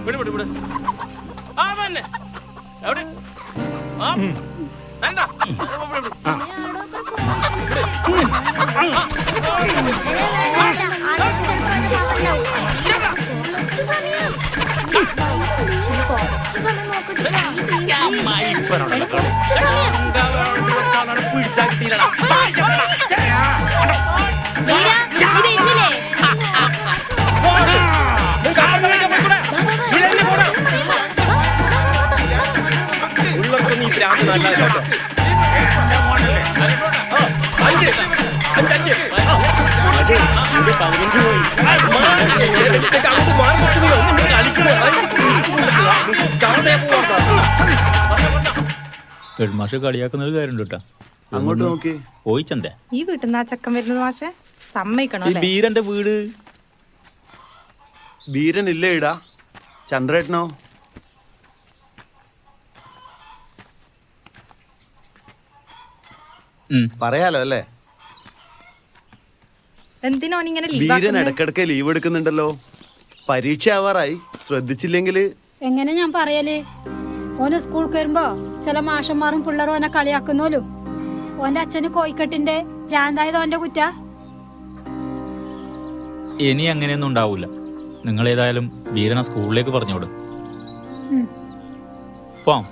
വിട് വിട് വിട്. ആ തന്നെ എവിടെ? ആ വേണ്ട. പിടിച്ചാ കിട്ടിയില്ലടാ. ഉള്ളൊക്കെ പ്രാന്ത് നല്ല കേട്ടോ. ഹെഡ്മാഷ് കളിയാക്കുന്നത് കാര്യമുണ്ട് കേട്ടാ. അങ്ങോട്ട് നോക്കി പോയി ചന്തേ ഈ വീട്ടിൽ നിന്ന് ആ ചക്കൻ വരുന്നത് മാഷെ സമ്മതിക്കണോ? ഈ ബീരന്റെ വീട് ബീരൻ ഇല്ലേ ഇടാ? ചന്ദ്രേട്ടനോ? പറയാലോ അല്ലേ? എന്തിനോ ഇങ്ങനെ ബീരൻ ഇടക്കിടക്ക് ലീവ് എടുക്കുന്നുണ്ടല്ലോ. പരീക്ഷ ആവാറായി, ശ്രദ്ധിച്ചില്ലെങ്കില്. എങ്ങനെ ഞാൻ പറയല്? ഓന് സ്കൂൾ കയറുമ്പോ ചില മാഷന്മാരും പിള്ളേരും ഓനെ കളിയാക്കുന്നോലും. ഓന്റെ അച്ഛന് കോയിക്കെട്ടിന്റെ ഭ്രാന്തായത് ഓന്റെ കുറ്റ. ഇനി അങ്ങനെയൊന്നും ഉണ്ടാവൂല. നിങ്ങൾ ഏതായാലും ബീരനെ സ്കൂളിലേക്ക് പറഞ്ഞോട്. പോം